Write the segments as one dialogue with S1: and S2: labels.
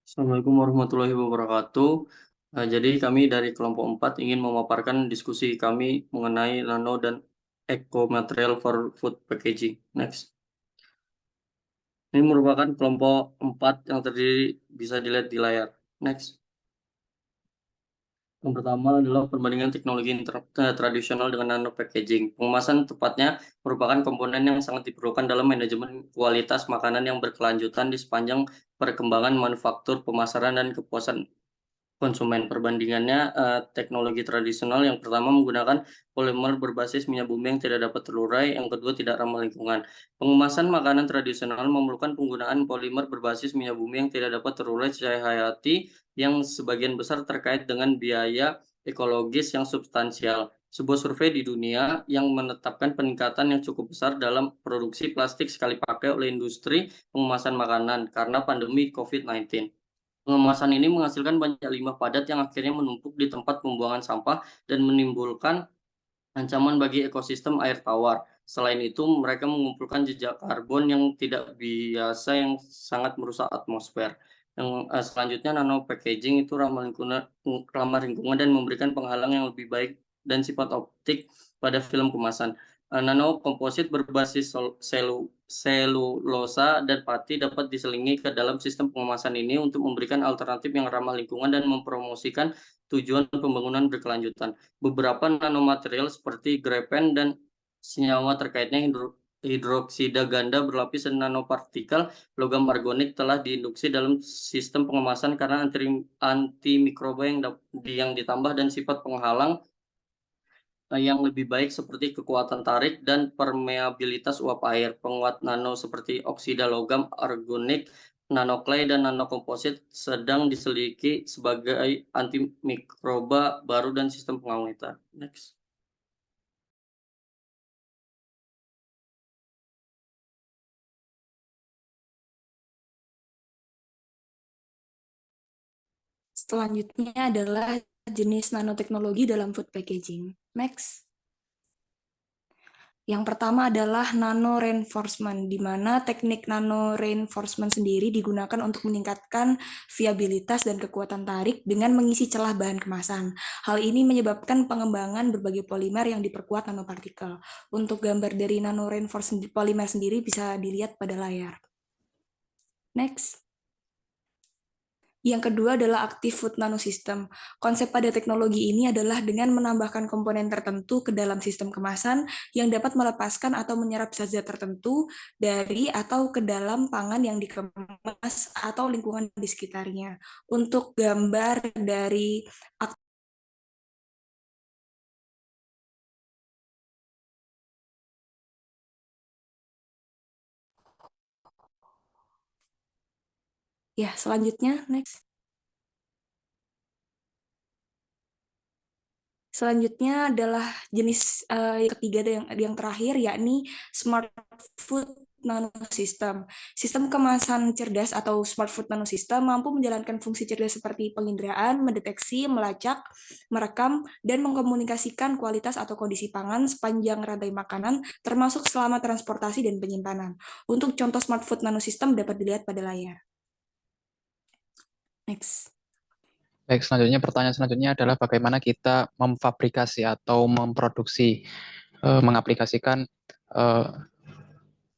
S1: Assalamualaikum warahmatullahi wabarakatuh. Jadi kami dari kelompok 4 ingin memaparkan diskusi kami mengenai nano dan eco material for food packaging. Next. Ini merupakan kelompok 4 yang terdiri bisa dilihat di layar. Next. Yang pertama adalah perbandingan teknologi tradisional dengan nano packaging. Pengemasan tepatnya merupakan komponen yang sangat diperlukan dalam manajemen kualitas makanan yang berkelanjutan di sepanjang perkembangan manufaktur, pemasaran, dan kepuasan konsumen. Perbandingannya, teknologi tradisional yang pertama menggunakan polimer berbasis minyak bumi yang tidak dapat terurai, yang kedua tidak ramah lingkungan. Pengemasan makanan tradisional memerlukan penggunaan polimer berbasis minyak bumi yang tidak dapat terurai secara hayati, yang sebagian besar terkait dengan biaya ekologis yang substansial. Sebuah survei di dunia yang menetapkan peningkatan yang cukup besar dalam produksi plastik sekali pakai oleh industri pengemasan makanan karena pandemi COVID-19. Pengemasan ini menghasilkan banyak limbah padat yang akhirnya menumpuk di tempat pembuangan sampah dan menimbulkan ancaman bagi ekosistem air tawar. Selain itu, mereka mengumpulkan jejak karbon yang tidak biasa yang sangat merusak atmosfer. Yang selanjutnya, nano packaging itu ramah lingkungan dan memberikan penghalang yang lebih baik dan sifat optik pada film kemasan. Nano komposit berbasis selulosa dan pati dapat diselingi ke dalam sistem pengemasan ini untuk memberikan alternatif yang ramah lingkungan dan mempromosikan tujuan pembangunan berkelanjutan. Beberapa nanomaterial seperti grafen dan senyawa terkaitnya hidroksida ganda berlapis dan nanopartikel logam argonik telah diinduksi dalam sistem pengemasan karena antimikroba yang ditambah dan sifat penghalang yang lebih baik seperti kekuatan tarik dan permeabilitas uap air. Penguat nano seperti oksida logam argonik, nanoclay, dan nanokomposit sedang diselidiki sebagai antimikroba baru dan sistem pengawetan. Next.
S2: Selanjutnya adalah jenis nanoteknologi dalam food packaging. Next. Yang pertama adalah nano reinforcement, di mana teknik nano reinforcement sendiri digunakan untuk meningkatkan viabilitas dan kekuatan tarik dengan mengisi celah bahan kemasan. Hal ini menyebabkan pengembangan berbagai polimer yang diperkuat nanopartikel. Untuk gambar dari nano reinforcement polimer sendiri bisa dilihat pada layar. Next. Yang kedua adalah active food nanosystem. Konsep pada teknologi ini adalah dengan menambahkan komponen tertentu ke dalam sistem kemasan yang dapat melepaskan atau menyerap zat-zat tertentu dari atau ke dalam pangan yang dikemas atau lingkungan di sekitarnya. Untuk gambar dari selanjutnya next. Selanjutnya adalah jenis yang ketiga yang terakhir, yakni smart food nanosystem. Sistem kemasan cerdas atau smart food nanosystem mampu menjalankan fungsi cerdas seperti penginderaan, mendeteksi, melacak, merekam, dan mengkomunikasikan kualitas atau kondisi pangan sepanjang rantai makanan, termasuk selama transportasi dan penyimpanan. Untuk contoh smart food nanosystem dapat dilihat pada layar. Next.
S3: Baik, pertanyaan selanjutnya adalah bagaimana kita memfabrikasi atau memproduksi, mengaplikasikan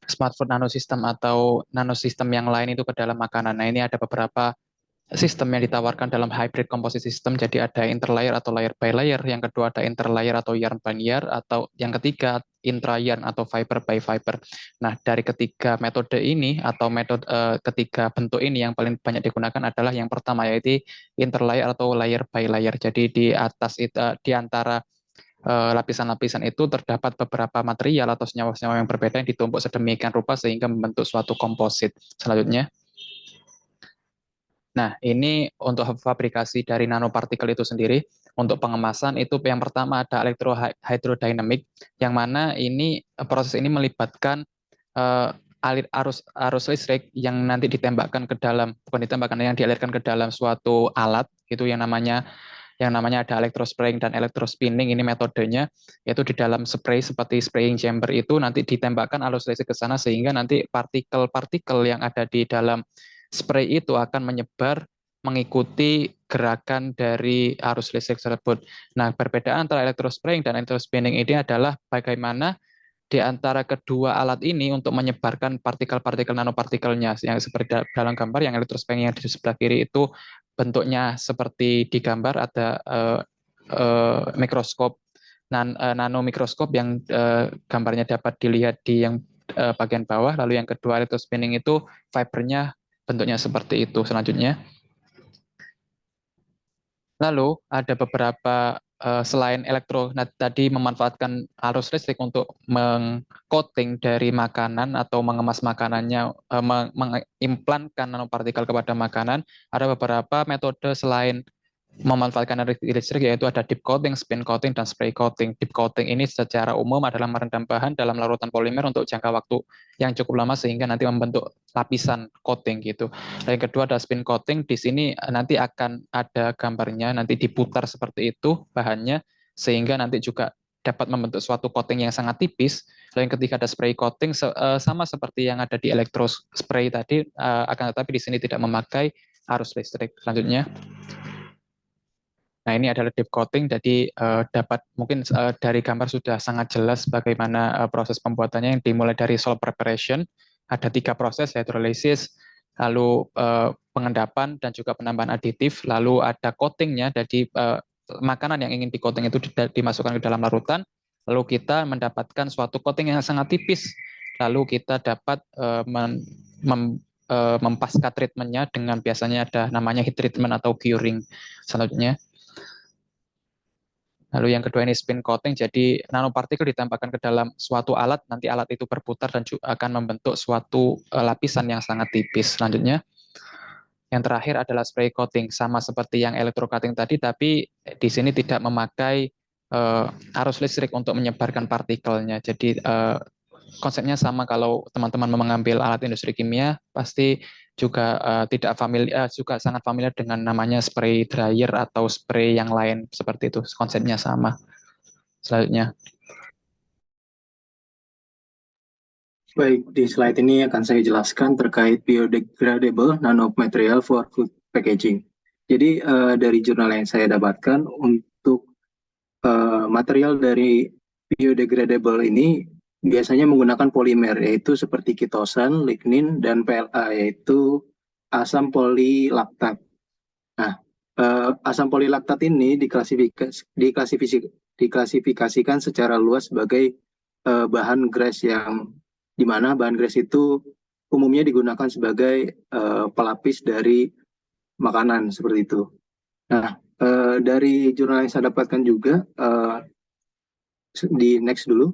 S3: smart food nanosystem atau nanosistem yang lain itu ke dalam makanan. Nah, ini ada beberapa sistem yang ditawarkan dalam hybrid composite system. Jadi ada interlayer atau layer by layer, yang kedua ada interlayer atau yarn by yarn, atau yang ketiga intra yarn atau fiber by fiber. Nah, dari ketiga metode ini atau metode ketiga bentuk ini yang paling banyak digunakan adalah yang pertama, yaitu interlayer atau layer by layer. Jadi di atas di antara lapisan-lapisan itu terdapat beberapa material atau senyawa-senyawa yang berbeda yang ditumpuk sedemikian rupa sehingga membentuk suatu komposit. Selanjutnya. Nah, ini untuk fabrikasi dari nanopartikel itu sendiri. Untuk pengemasan itu yang pertama ada electrohydrodynamic, yang mana ini proses ini melibatkan arus listrik yang nanti ditembakkan ke dalam, bukan ditembakkan, yang dialirkan ke dalam suatu alat, itu yang namanya ada electrospraying dan electrospinning. Ini metodenya, yaitu di dalam spray seperti spraying chamber itu nanti ditembakkan arus listrik ke sana sehingga nanti partikel-partikel yang ada di dalam spray itu akan menyebar mengikuti gerakan dari arus listrik tersebut. Nah, perbedaan antara electrospray dan electrospinning ini adalah bagaimana di antara kedua alat ini untuk menyebarkan partikel-partikel nanopartikelnya. Yang seperti dalam gambar, yang electrospray yang di sebelah kiri itu bentuknya seperti di gambar, ada mikroskop nanomikroskop yang gambarnya dapat dilihat di yang bagian bawah. Lalu yang kedua, electrospinning itu fibernya bentuknya seperti itu. Selanjutnya, lalu ada beberapa selain tadi memanfaatkan arus listrik untuk mengcoating dari makanan atau mengemas makanannya, mengimplankan nanopartikel kepada makanan, ada beberapa metode selain memanfaatkan listrik, yaitu ada deep coating, spin coating, dan spray coating. Deep coating ini secara umum adalah merendam bahan dalam larutan polimer untuk jangka waktu yang cukup lama sehingga nanti membentuk lapisan coating gitu. Dan yang kedua ada spin coating. Di sini nanti akan ada gambarnya, nanti diputar seperti itu bahannya sehingga nanti juga dapat membentuk suatu coating yang sangat tipis. Lalu yang ketiga ada spray coating, sama seperti yang ada di electrospray tadi, akan tetapi di sini tidak memakai arus listrik. Selanjutnya, nah, ini adalah deep coating, jadi dapat mungkin dari gambar sudah sangat jelas bagaimana proses pembuatannya, yang dimulai dari salt preparation. Ada 3 proses, hydrolysis, lalu pengendapan, dan juga penambahan aditif. Lalu ada coatingnya, jadi makanan yang ingin di-coating itu dimasukkan ke dalam larutan, lalu kita mendapatkan suatu coating yang sangat tipis. Lalu kita dapat mempasca treatment-nya dengan biasanya ada namanya heat treatment atau curing. Selanjutnya, lalu yang kedua ini spin coating, jadi nanopartikel ditambahkan ke dalam suatu alat, nanti alat itu berputar dan akan membentuk suatu lapisan yang sangat tipis. Selanjutnya, yang terakhir adalah spray coating, sama seperti yang electrocoating tadi, tapi di sini tidak memakai arus listrik untuk menyebarkan partikelnya. Jadi konsepnya sama. Kalau teman-teman mengambil alat industri kimia, pasti juga tidak familiar, juga sangat familiar dengan namanya spray dryer atau spray yang lain seperti itu. Konsepnya sama. Selanjutnya,
S4: Baik, di slide ini akan saya jelaskan terkait biodegradable nanomaterial for food packaging. Jadi dari jurnal yang saya dapatkan, untuk material dari biodegradable ini biasanya menggunakan polimer, yaitu seperti kitosan, lignin, dan PLA, yaitu asam polilaktat. Nah, asam polilaktat ini diklasifikasikan secara luas sebagai bahan GRAS, yang di mana bahan GRAS itu umumnya digunakan sebagai pelapis dari makanan seperti itu. Nah, dari jurnal yang saya dapatkan juga, di next dulu.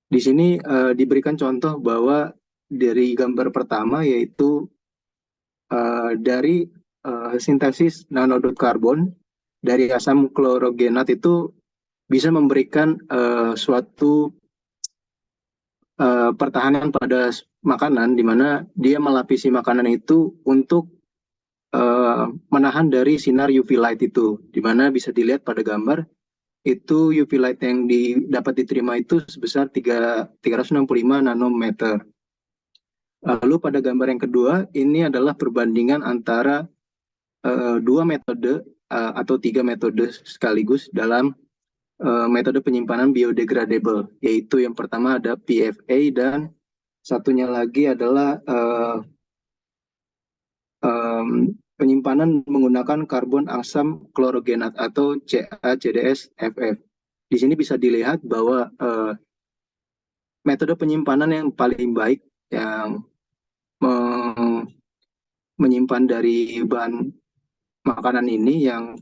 S4: Di sini diberikan contoh bahwa dari gambar pertama, yaitu dari sintesis nanodot karbon dari asam klorogenat itu bisa memberikan suatu pertahanan pada makanan, di mana dia melapisi makanan itu untuk menahan dari sinar UV light itu, di mana bisa dilihat pada gambar itu UV light yang dapat diterima itu sebesar 365 nanometer. Lalu pada gambar yang kedua, ini adalah perbandingan antara 2 metode atau 3 metode sekaligus dalam metode penyimpanan biodegradable, yaitu yang pertama ada PFA, dan satunya lagi adalah penyimpanan menggunakan karbon asam klorogenat atau CaCDS-FF. Di sini bisa dilihat bahwa metode penyimpanan yang paling baik yang menyimpan dari bahan makanan ini yang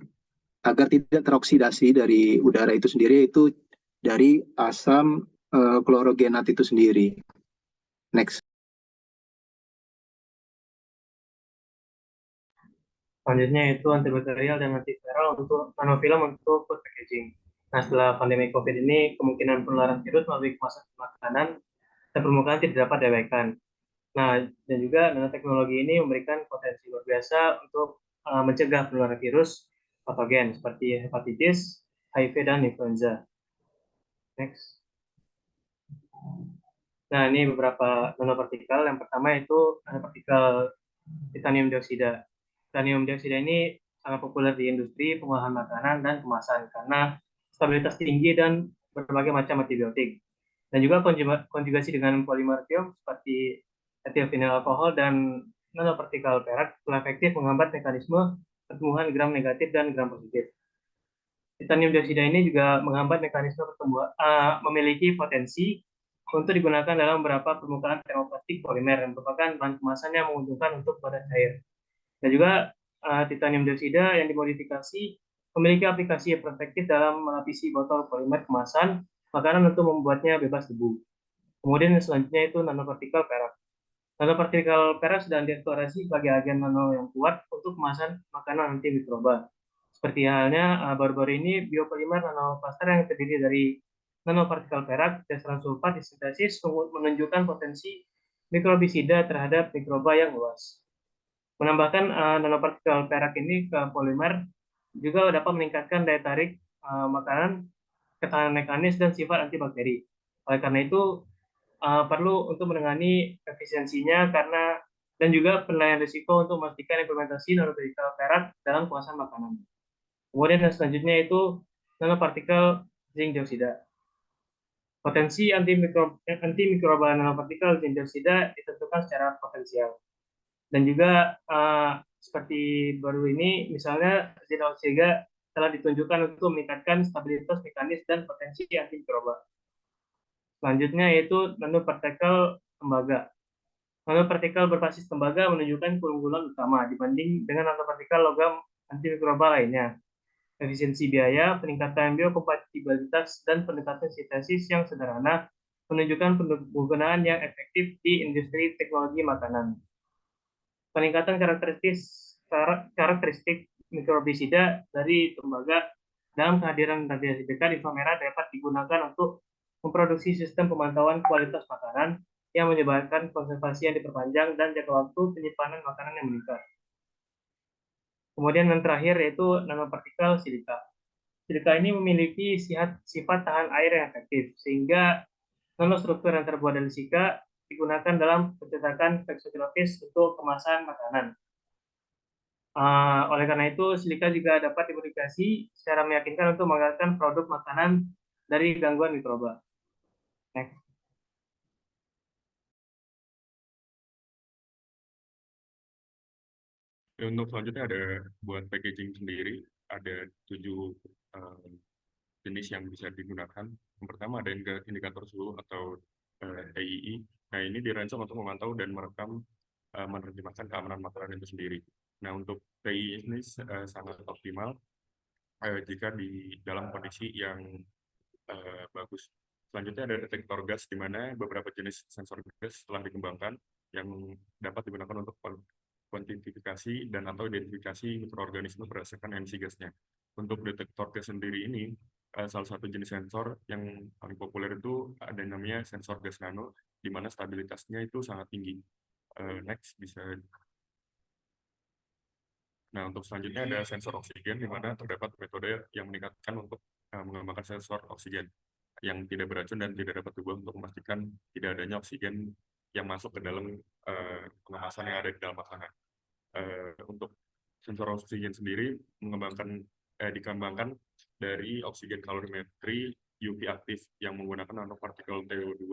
S4: agar tidak teroksidasi dari udara itu sendiri, itu dari asam klorogenat itu sendiri. Next.
S5: Selanjutnya itu antibakterial dan antiviral untuk nanofilm untuk food packaging. Nah, setelah pandemi COVID ini, kemungkinan penularan virus melalui kemasan makanan dan permukaan tidak dapat diabaikan. Nah, dan juga nanoteknologi ini memberikan potensi luar biasa untuk mencegah penularan virus patogen seperti hepatitis, HIV, dan influenza. Next. Nah, ini beberapa nanopartikel. Yang pertama itu nanopartikel titanium dioksida. Titanium dioksida ini sangat populer di industri pengolahan makanan dan kemasan karena stabilitas tinggi dan berbagai macam antibiotik. Dan juga konjugasi dengan polimer film seperti etil alkohol dan nanopartikel perak telah efektif menghambat mekanisme pertumbuhan gram negatif dan gram positif. Titanium dioksida ini juga menghambat mekanisme pertumbuhan, memiliki potensi untuk digunakan dalam beberapa permukaan termoplastik polimer yang merupakan bahan kemasan yang menguntungkan untuk badan cair. Dan juga titanium dioksida yang dimodifikasi memiliki aplikasi yang efektif dalam melapisi botol polimer kemasan makanan untuk membuatnya bebas debu. Kemudian yang selanjutnya itu nanopartikel perak. Nanopartikel perak sedang dieksplorasi sebagai agen nano yang kuat untuk kemasan makanan anti mikroba. Seperti halnya baru-baru ini biopolimer nanoplaster yang terdiri dari nanopartikel perak dan sulfat disintesis menunjukkan potensi mikrobisida terhadap mikroba yang luas. Menambahkan nanopartikel perak ini ke polimer juga dapat meningkatkan daya tarik makanan, ketahanan mekanis, dan sifat antibakteri. Oleh karena itu, perlu untuk menangani efisiensinya dan juga penilaian risiko untuk memastikan implementasi nanopartikel perak dalam kemasan makanan. Kemudian yang selanjutnya itu nanopartikel zinc dioksida. Potensi antimikroba nanopartikel zinc dioksida ditentukan secara potensial. Dan juga seperti baru ini, misalnya zinc dioksida telah ditunjukkan untuk meningkatkan stabilitas mekanis dan potensi antimikroba. Selanjutnya yaitu nanopartikel tembaga. Nanopartikel berbasis tembaga menunjukkan keunggulan utama dibanding dengan nanopartikel logam antimikroba lainnya. Efisiensi biaya, peningkatan biokompatibilitas, dan pendekatan sintesis yang sederhana menunjukkan penggunaan yang efektif di industri teknologi makanan. Peningkatan karakteristik mikrobisida dari tembaga dalam kehadiran radiasi dekat inframerah dapat digunakan untuk memproduksi sistem pemantauan kualitas makanan yang menyebabkan konservasi yang diperpanjang dan jangka waktu penyimpanan makanan yang meningkat. Kemudian yang terakhir yaitu nanopartikel silika. Silika ini memiliki sifat tahan air yang efektif, sehingga nanostruktur yang terbuat dari silika digunakan dalam pencetakan flexografis untuk kemasan makanan. Oleh karena itu, silika juga dapat dimodifikasi secara meyakinkan untuk menghasilkan produk makanan dari gangguan mikroba. Next.
S6: Untuk selanjutnya ada buat packaging sendiri, ada 7 jenis yang bisa digunakan. Yang pertama ada indikator suhu atau TII. Nah, ini dirancang untuk memantau dan merekam menerjemahkan keamanan makanan itu sendiri. Nah, untuk TII ini sangat optimal jika di dalam kondisi yang bagus. Selanjutnya ada detektor gas, di mana beberapa jenis sensor gas telah dikembangkan yang dapat digunakan untuk kuantifikasi dan atau identifikasi mikroorganisme berdasarkan emisi gasnya. Untuk detektor gas sendiri ini, salah satu jenis sensor yang paling populer itu ada yang namanya sensor gas nano, di mana stabilitasnya itu sangat tinggi. Next, bisa. Nah, untuk selanjutnya ada sensor oksigen, di mana terdapat metode yang meningkatkan untuk mengembangkan sensor oksigen yang tidak beracun dan tidak dapat diubah untuk memastikan tidak adanya oksigen yang masuk ke dalam pengemasan yang ada di dalam makanan. Untuk sensor oksigen sendiri dikembangkan dari oksigen kalorimetri UV aktif yang menggunakan nanopartikel TO2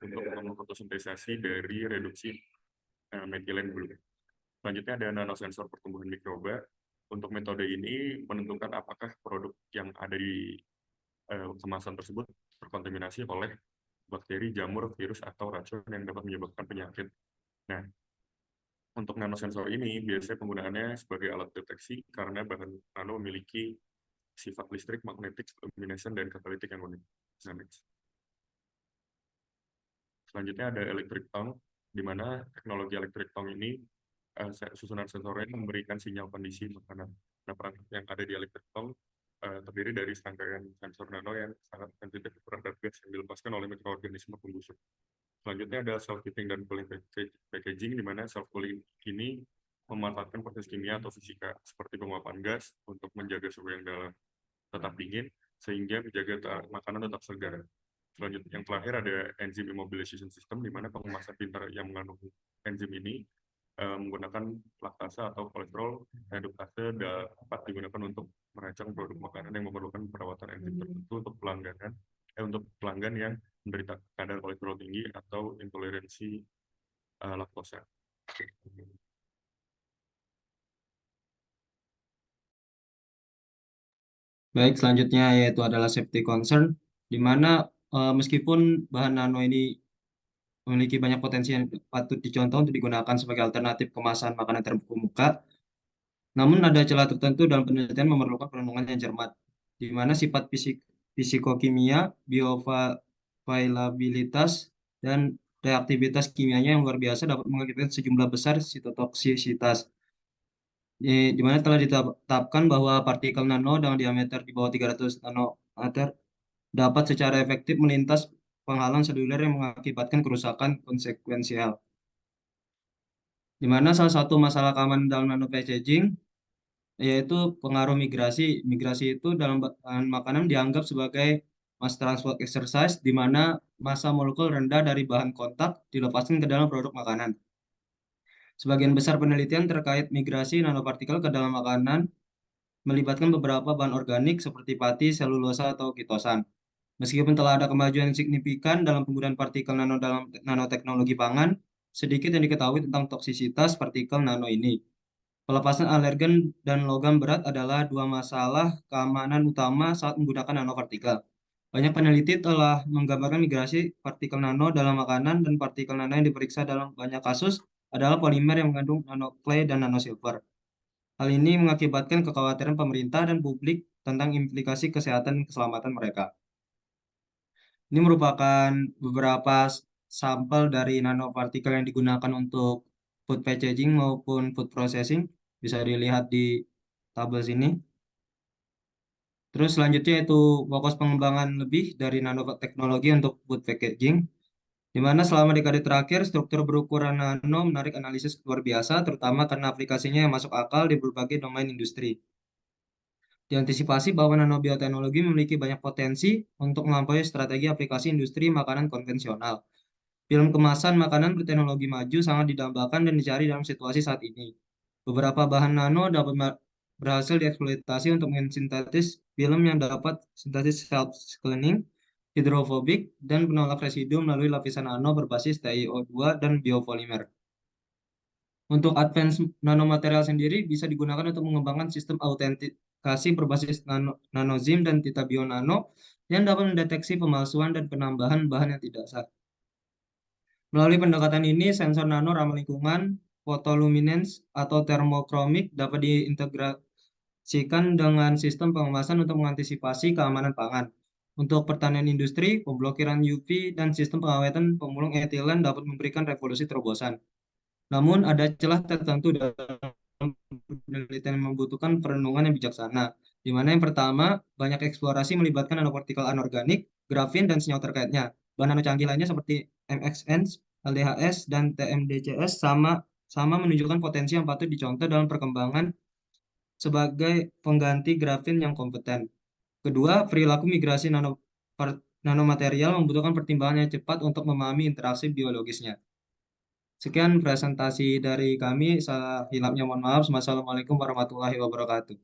S6: untuk memfotosintesasi dari reduksi metilen blue. Selanjutnya ada nanosensor pertumbuhan mikroba. Untuk metode ini menentukan apakah produk yang ada di kemasan tersebut terkontaminasi oleh bakteri, jamur, virus, atau racun yang dapat menyebabkan penyakit. Nah, untuk nanosensor ini biasanya penggunaannya sebagai alat deteksi karena bahan nano memiliki sifat listrik, magnetik, luminescent, dan katalitik yang unik. Selanjutnya ada electric tongue, di mana teknologi electric tongue ini susunan sensornya memberikan sinyal kondisi makanan. Nah, perangkat yang ada di electric tongue terdiri dari serangkaian sensor nano yang sangat sensitif terhadap gas yang dilepaskan oleh mikroorganisme pembusuk. Selanjutnya ada self-heating dan cooling packaging, di mana self-cooling ini memanfaatkan proses kimia atau fisika seperti penguapan gas untuk menjaga suhu yang dalam tetap dingin, sehingga menjaga makanan tetap segar. Selanjutnya, yang terakhir ada enzim immobilization system, di mana pengemasan pintar yang mengandung enzim ini menggunakan laktase atau kolesterol reduktase dapat digunakan untuk merancang produk makanan yang memerlukan perawatan enzim tertentu untuk pelanggan yang menderita kadar kolesterol tinggi atau intoleransi laktosa.
S7: Baik, selanjutnya yaitu adalah safety concern, di mana meskipun bahan nano ini memiliki banyak potensi yang patut dicontoh untuk digunakan sebagai alternatif kemasan makanan terbuka, namun ada celah tertentu dalam penelitian memerlukan perlindungan yang cermat, di mana sifat fisikokimia, bioavailabilitas, dan reaktivitas kimianya yang luar biasa dapat mengakibatkan sejumlah besar sitotoksisitas. Di mana telah ditetapkan bahwa partikel nano dengan diameter di bawah 300 nanometer dapat secara efektif melintas penghalang seluler yang mengakibatkan kerusakan konsekuensial. Di mana salah satu masalah keamanan dalam nano packaging yaitu pengaruh migrasi. Migrasi itu dalam bahan makanan dianggap sebagai mass transport exercise, di mana massa molekul rendah dari bahan kontak dilepaskan ke dalam produk makanan. Sebagian besar penelitian terkait migrasi nanopartikel ke dalam makanan melibatkan beberapa bahan organik seperti pati, selulosa, atau kitosan. Meskipun telah ada kemajuan signifikan dalam penggunaan partikel nano dalam nanoteknologi pangan, sedikit yang diketahui tentang toksisitas partikel nano ini. Pelepasan alergen dan logam berat adalah dua masalah keamanan utama saat menggunakan nanopartikel. Banyak peneliti telah menggambarkan migrasi partikel nano dalam makanan, dan partikel nano yang diperiksa dalam banyak kasus adalah polimer yang mengandung nanoclay dan nanosilver. Hal ini mengakibatkan kekhawatiran pemerintah dan publik tentang implikasi kesehatan dan keselamatan mereka. Ini merupakan beberapa sampel dari nanopartikel yang digunakan untuk food packaging maupun food processing. Bisa dilihat di tabel sini. Terus selanjutnya itu fokus pengembangan lebih dari nanoteknologi untuk food packaging, di mana selama dekade terakhir struktur berukuran nano menarik analisis luar biasa, terutama karena aplikasinya yang masuk akal di berbagai domain industri. Diantisipasi bahwa nanobioteknologi memiliki banyak potensi untuk melampaui strategi aplikasi industri makanan konvensional. Film kemasan makanan berteknologi maju sangat didambakan dan dicari dalam situasi saat ini. Beberapa bahan nano dapat berhasil dieksploitasi untuk mensintetis film yang dapat sintesis self-cleaning, hidrofobik, dan penolak residu melalui lapisan nano berbasis TiO2 dan biopolimer. Untuk advance nanomaterial sendiri bisa digunakan untuk mengembangkan sistem autentikasi berbasis nanozim dan titabio nano yang dapat mendeteksi pemalsuan dan penambahan bahan yang tidak sah. Melalui pendekatan ini, sensor nano ramah lingkungan, photoluminescence, atau thermochromic dapat diintegrasikan dengan sistem pengemasan untuk mengantisipasi keamanan pangan. Untuk pertanian industri, pemblokiran UV dan sistem pengawetan pemulung etilen dapat memberikan revolusi terobosan. Namun, ada celah tertentu dalam penelitian yang membutuhkan perlindungan yang bijaksana, di mana yang pertama, banyak eksplorasi melibatkan nanopartikel anorganik, grafin, dan senyawa terkaitnya. Bahan nano canggih lainnya seperti MXN, LDHS, dan TMDCS sama menunjukkan potensi yang patut dicontoh dalam perkembangan sebagai pengganti grafin yang kompeten. Kedua, perilaku migrasi nanomaterial membutuhkan pertimbangan yang cepat untuk memahami interaksi biologisnya. Sekian presentasi dari kami. Salah hilapnya mohon maaf. Wassalamualaikum warahmatullahi wabarakatuh.